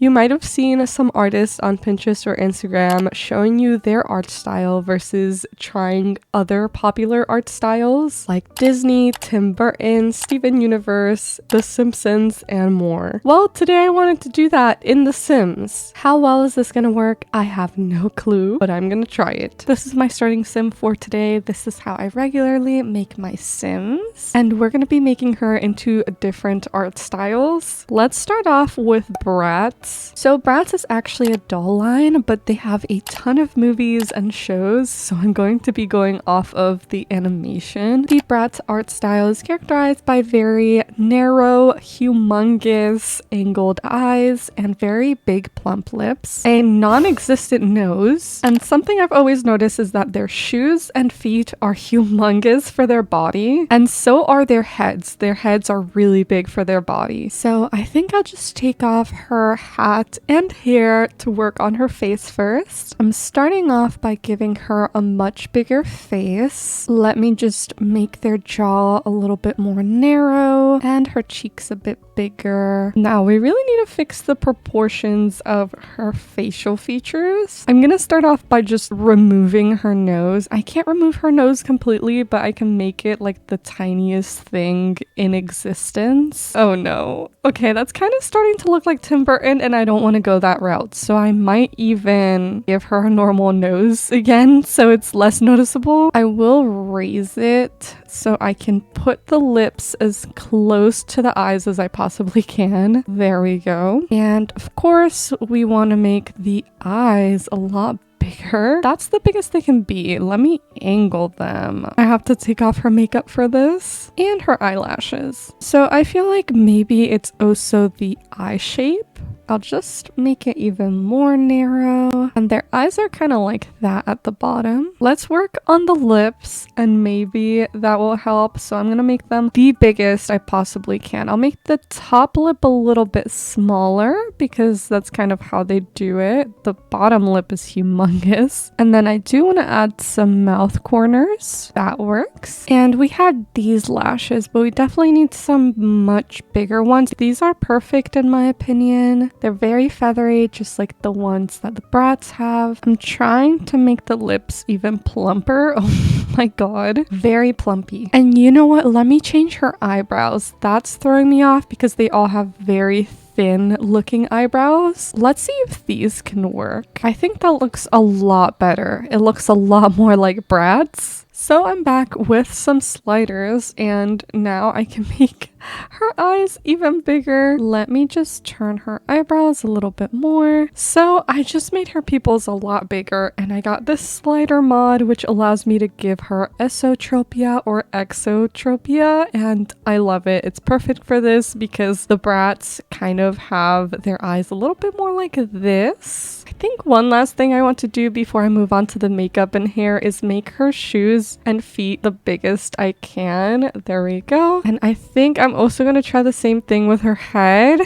You might have seen some artists on Pinterest or Instagram showing you their art style versus trying other popular art styles like Disney, Tim Burton, Steven Universe, The Simpsons, and more. Well, today I wanted to do that in The Sims. How well is this gonna work? I have no clue, but I'm gonna try it. This is my starting sim for today. This is how I regularly make my sims, and we're gonna be making her into different art styles. Let's start off with Bratz. So Bratz is actually a doll line, but they have a ton of movies and shows, so I'm going to be going off of the animation. The Bratz art style is characterized by very narrow, humongous, angled eyes and very big plump lips, a non-existent nose, and something I've always noticed is that their shoes and feet are humongous for their body, and so are their heads. Their heads are really big for their body. So I think I'll just take off her hat and hair to work on her face first. I'm starting off by giving her a much bigger face. Let me just make their jaw a little bit more narrow and her cheeks a bit bigger. Now we really need to fix the proportions of her facial features. I'm gonna start off by just removing her nose. I can't remove her nose completely, but I can make it like the tiniest thing in existence. Oh no. Okay, that's kind of starting to look like Tim Burton, and I don't want to go that route. So I might even give her a normal nose again so it's less noticeable. I will raise it so I can put the lips as close to the eyes as I possibly can. There we go. And of course, we want to make the eyes a lot bigger. That's the biggest they can be. Let me angle them. I have to take off her makeup for this and her eyelashes. So I feel like maybe it's also the eye shape. I'll just make it even more narrow, and their eyes are kind of like that at the bottom. Let's work on the lips and maybe that will help. So I'm gonna make them the biggest I possibly can. I'll make the top lip a little bit smaller because that's kind of how they do it. The bottom lip is humongous. And then I do want to add some mouth corners. That works. And we had these lashes, but we definitely need some much bigger ones. These are perfect in my opinion. They're very feathery, just like the ones that the Bratz have. I'm trying to make the lips even plumper. Oh my god. Very plumpy. And you know what? Let me change her eyebrows. That's throwing me off because they all have very thin looking eyebrows. Let's see if these can work. I think that looks a lot better. It looks a lot more like Bratz. So I'm back with some sliders, and now I can make her eyes even bigger. Let me just turn her eyebrows a little bit more. So I just made her pupils a lot bigger, and I got this slider mod which allows me to give her esotropia or exotropia, and I love it. It's perfect for this because the Bratz kind of have their eyes a little bit more like this. I think one last thing I want to do before I move on to the makeup and hair is make her shoes and feet the biggest I can. There we go. And I think I'm also going to try the same thing with her head.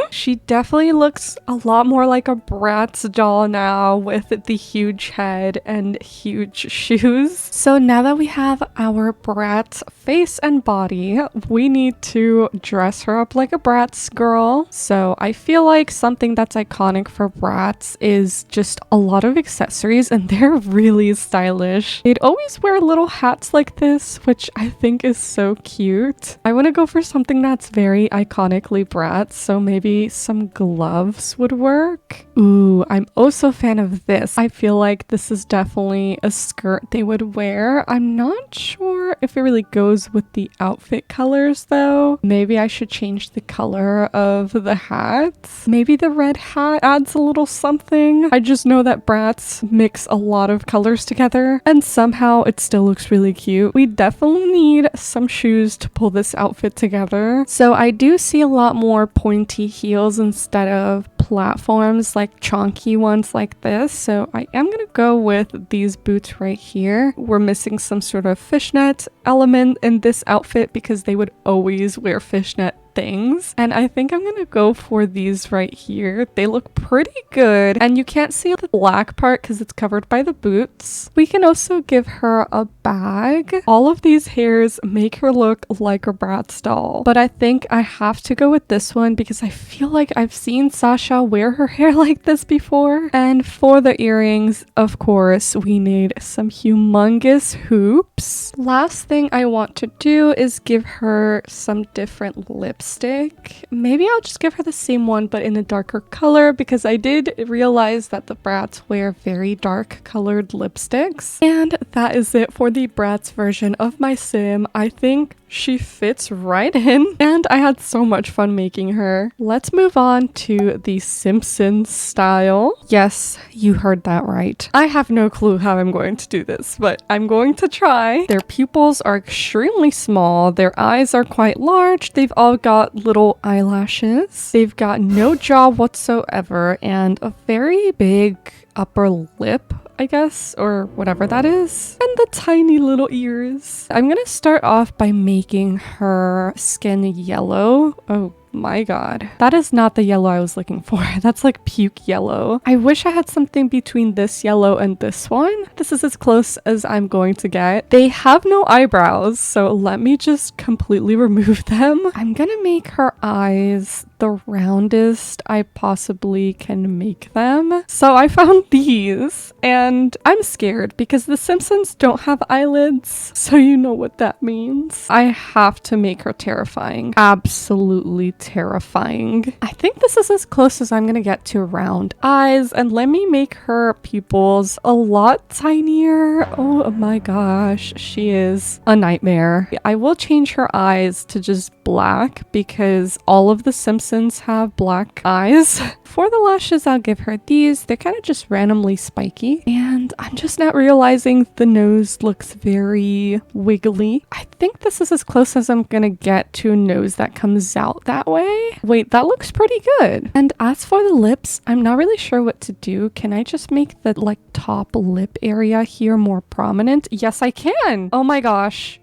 She definitely looks a lot more like a Bratz doll now with the huge head and huge shoes. So now that we have our Bratz face and body, we need to dress her up like a Bratz girl. So I feel like something that's iconic for Bratz is just a lot of accessories, and they're really stylish. They'd always wear little hats like this, which I think is so cute. I want to go for something that's very iconically Bratz, so maybe some gloves would work. Ooh, I'm also a fan of this. I feel like this is definitely a skirt they would wear. I'm not sure if it really goes with the outfit colors though. Maybe I should change the color of the hats. Maybe the red hat adds a little something. I just know that Bratz mix a lot of colors together and somehow it still looks really cute. We definitely need some shoes to pull this outfit together. So I do see a lot more pointy heels instead of platforms like chonky ones like this. So I am gonna go with these boots right here. We're missing some sort of fishnet element in this outfit because they would always wear fishnet things. And I think I'm gonna go for these right here. They look pretty good. And you can't see the black part because it's covered by the boots. We can also give her a bag. All of these hairs make her look like a Bratz doll. But I think I have to go with this one because I feel like I've seen Sasha wear her hair like this before. And for the earrings, of course, we need some humongous hoops. Last thing I want to do is give her some different lipstick. Maybe I'll just give her the same one but in a darker color because I did realize that the Bratz wear very dark colored lipsticks. And that is it for the Bratz version of my sim. I think she fits right in and I had so much fun making her. Let's move on to the Simpsons style. Yes, you heard that right. I have no clue how I'm going to do this, but I'm going to try. Their pupils are extremely small. Their eyes are quite large. They've all got little eyelashes. They've got no jaw whatsoever and a very big upper lip, I guess, or whatever that is, and the tiny little ears. I'm gonna start off by making her skin yellow. Oh my god, that is not the yellow I was looking for. That's like puke yellow. I wish I had something between this yellow and this one. This is as close as I'm going to get. They have no eyebrows, so let me just completely remove them. I'm gonna make her eyes the roundest I possibly can make them. So I found these and I'm scared because the Simpsons don't have eyelids, so you know what that means. I have to make her terrifying. Absolutely terrifying. I think this is as close as I'm gonna get to round eyes, and let me make her pupils a lot tinier. Oh my gosh, she is a nightmare. I will change her eyes to just black because all of the Simpsons have black eyes. For the lashes, I'll give her these. They're kind of just randomly spiky, and I'm just not realizing the nose looks very wiggly. I think this is as close as I'm gonna get to a nose that comes out that way. Wait, that looks pretty good. And as for the lips, I'm not really sure what to do. Can I just make the like top lip area here more prominent? Yes, I can. Oh my gosh.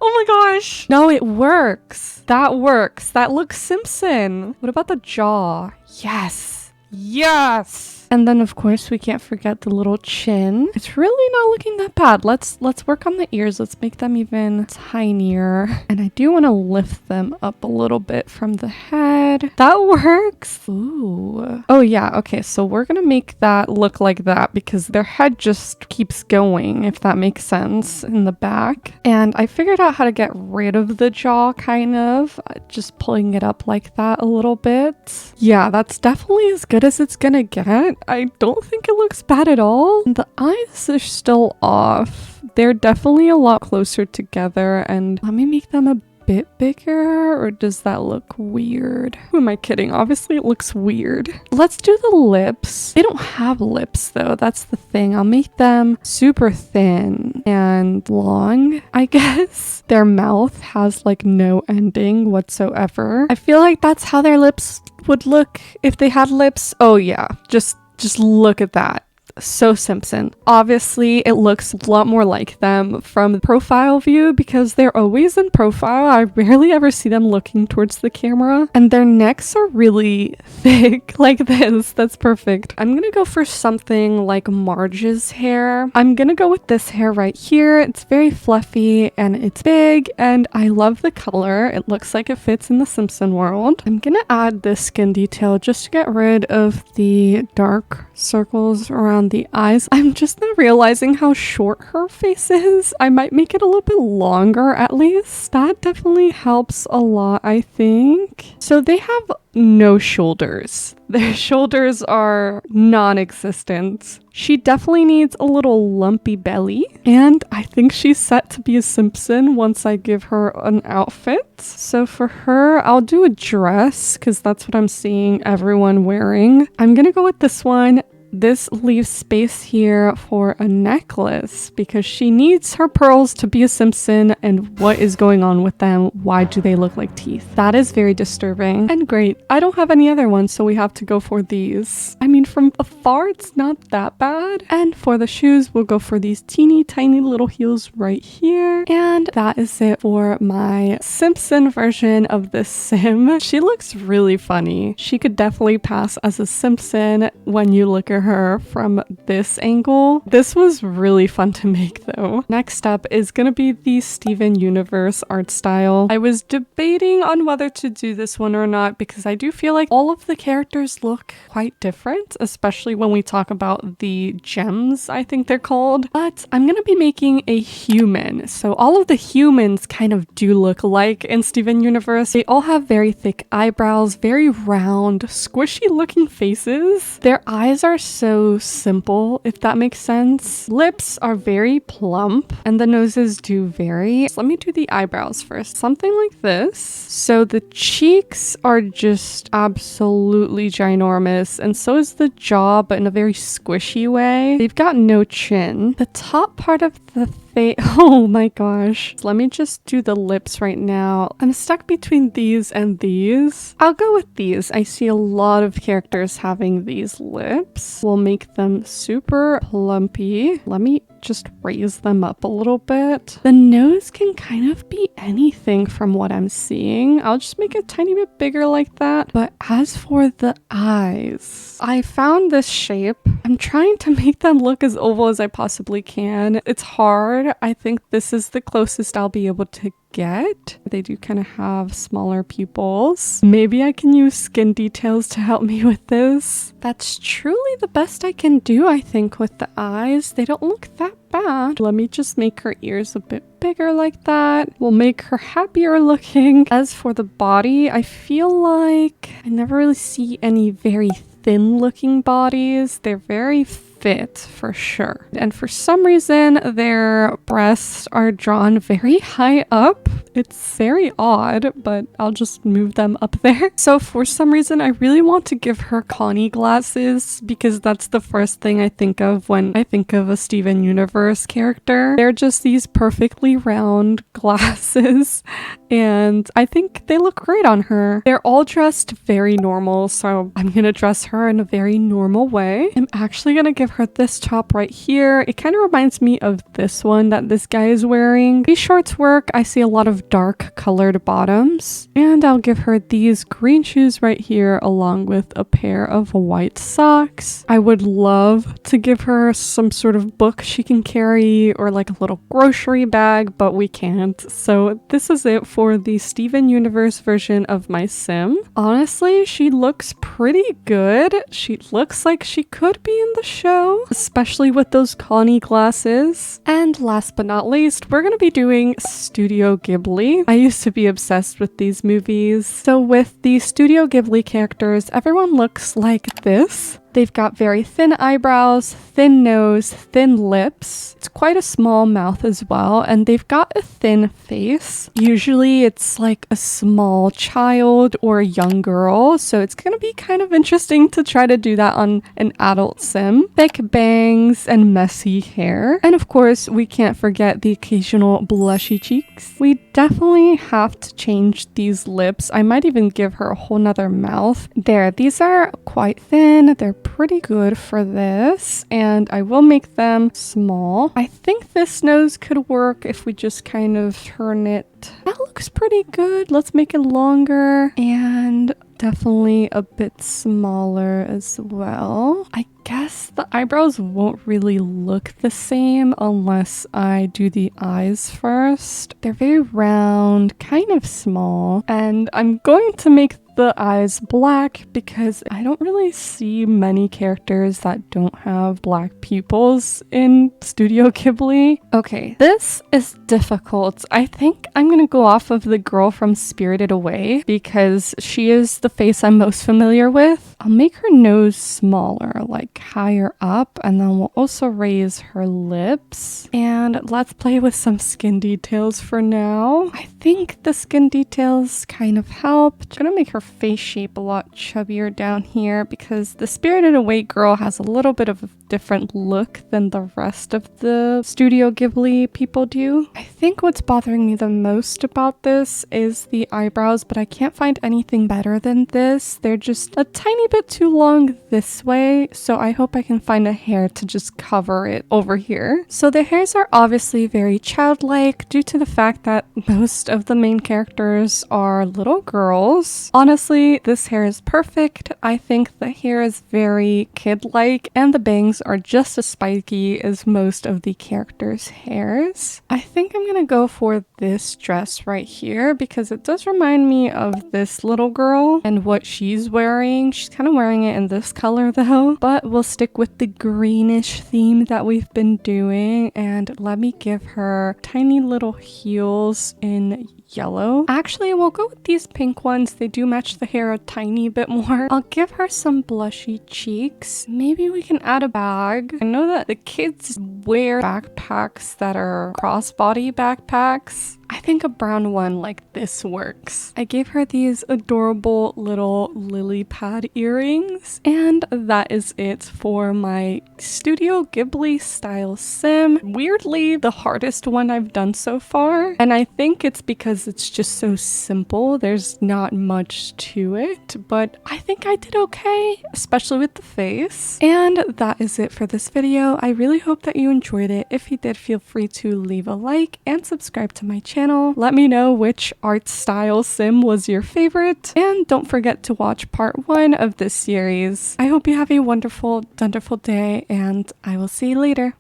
Oh my gosh. No, it works. That works. That looks Simpson. What about the jaw? Yes. Yes. And then of course we can't forget the little chin. It's really not looking that bad. Let's work on the ears. Let's make them even tinier. And I do want to lift them up a little bit from the head. That works. Ooh. Oh yeah, okay, so we're gonna make that look like that because their head just keeps going, if that makes sense, in the back. And I figured out how to get rid of the jaw, kind of. Just pulling it up like that a little bit. Yeah, that's definitely as good as it's gonna get. I don't think it looks bad at all. The eyes are still off. They're definitely a lot closer together, and let me make them a bit bigger, or does that look weird? Who am I kidding? Obviously it looks weird. Let's do the lips. They don't have lips though, that's the thing. I'll make them super thin and long, I guess. Their mouth has like no ending whatsoever. I feel like that's how their lips would look if they had lips. Oh yeah, just look at that. So Simpson. Obviously, it looks a lot more like them from the profile view because they're always in profile. I rarely ever see them looking towards the camera. And their necks are really thick like this. That's perfect. I'm gonna go for something like Marge's hair. I'm gonna go with this hair right here. It's very fluffy and it's big and I love the color. It looks like it fits in the Simpson world. I'm gonna add this skin detail just to get rid of the dark circles around the eyes. I'm just not realizing how short her face is. I might make it a little bit longer at least. That definitely helps a lot, I think. So they have no shoulders. Their shoulders are non-existent. She definitely needs a little lumpy belly, and I think she's set to be a Simpson once I give her an outfit. So for her, I'll do a dress because that's what I'm seeing everyone wearing. I'm gonna go with this one. this leaves space here for a necklace because she needs her pearls to be a Simpson, and what is going on with them? Why do they look like teeth? That is very disturbing. And great, I don't have any other ones, so we have to go for these. I mean, from afar, it's not that bad. And for the shoes, we'll go for these teeny tiny little heels right here. And that is it for my Simpson version of the Sim. She looks really funny. She could definitely pass as a Simpson when you look at her from this angle. This was really fun to make though. Next up is gonna be the Steven Universe art style. I was debating on whether to do this one or not because I do feel like all of the characters look quite different, especially when we talk about the gems, I think they're called. But I'm gonna be making a human. So all of the humans kind of do look alike in Steven Universe. They all have very thick eyebrows, very round, squishy looking faces. Their eyes are so simple, if that makes sense. Lips are very plump and the noses do vary. So let me do the eyebrows first. Something like this. So the cheeks are just absolutely ginormous, and so is the jaw, but in a very squishy way. They've got no chin. The top part of the face, oh my gosh. Let me just do the lips right now. I'm stuck between these and these. I'll go with these. I see a lot of characters having these lips. We'll make them super plumpy. Let me just raise them up a little bit. The nose can kind of be anything from what I'm seeing. I'll just make it a tiny bit bigger like that. But as for the eyes, I found this shape. I'm trying to make them look as oval as I possibly can. It's hard. I think this is the closest I'll be able to get. They do kind of have smaller pupils. Maybe I can use skin details to help me with this. That's truly the best I can do, I think, with the eyes. They don't look that bad. Let me just make her ears a bit bigger like that. We'll make her happier looking. As for the body, I feel like I never really see any very thin looking bodies. They're very fit for sure. And for some reason, their breasts are drawn very high up. It's very odd, but I'll just move them up there. So for some reason, I really want to give her Connie glasses because that's the first thing I think of when I think of a Steven Universe character. They're just these perfectly round glasses, and I think they look great on her. They're all dressed very normal, so I'm gonna dress her in a very normal way. I'm actually gonna give her this top right here. It kind of reminds me of this one that this guy is wearing. These shorts work. I see a lot of dark colored bottoms, and I'll give her these green shoes right here along with a pair of white socks. I would love to give her some sort of book she can carry or like a little grocery bag, but we can't. So this is it for the Steven Universe version of my Sim. Honestly, she looks pretty good. She looks like she could be in the show, especially with those Connie glasses. And last but not least, we're gonna be doing Studio Ghibli. I used to be obsessed with these movies. So with the Studio Ghibli characters, everyone looks like this. They've got very thin eyebrows, thin nose, thin lips. It's quite a small mouth as well, and they've got a thin face. Usually it's like a small child or a young girl, so it's gonna be kind of interesting to try to do that on an adult Sim. Thick bangs and messy hair. And of course, we can't forget the occasional blushy cheeks. We definitely have to change these lips. I might even give her a whole nother mouth. There, these are quite thin. They're pretty good for this, and I will make them small. I think this nose could work if we just kind of turn it. That looks pretty good. Let's make it longer and definitely a bit smaller as well. I guess the eyebrows won't really look the same unless I do the eyes first. They're very round, kind of small, and I'm going to make the eyes black because I don't really see many characters that don't have black pupils in Studio Ghibli. Okay, this is difficult. I think I'm gonna go off of the girl from Spirited Away because she is the face I'm most familiar with. I'll make her nose smaller, like higher up, and then we'll also raise her lips. And let's play with some skin details for now. I think the skin details kind of help. I'm gonna make her face shape a lot chubbier down here because the Spirited Away girl has a little bit of a different look than the rest of the Studio Ghibli people do. I think what's bothering me the most about this is the eyebrows, but I can't find anything better than this. They're just a tiny bit too long this way, so I hope I can find a hair to just cover it over here. So the hairs are obviously very childlike due to the fact that most of the main characters are little girls. Honestly, this hair is perfect. I think the hair is very kid-like and the bangs are just as spiky as most of the characters' hairs. I think I'm gonna go for this dress right here because it does remind me of this little girl and what she's wearing. She's kind of wearing it in this color though, but we'll stick with the greenish theme that we've been doing, and let me give her tiny little heels in yellow. Actually, we'll go with these pink ones. They do match the hair a tiny bit more. I'll give her some blushy cheeks. Maybe we can add a bag. I know that the kids wear backpacks that are crossbody backpacks. I think a brown one like this works. I gave her these adorable little lily pad earrings, and that is it for my Studio Ghibli style sim. Weirdly, the hardest one I've done so far, and I think it's because it's just so simple. There's not much to it, but I think I did okay, especially with the face. And that is it for this video. I really hope that you enjoyed it. If you did, feel free to leave a like and subscribe to my channel. Let me know which art style sim was your favorite, and don't forget to watch part 1 of this series. I hope you have a wonderful, wonderful day, and I will see you later.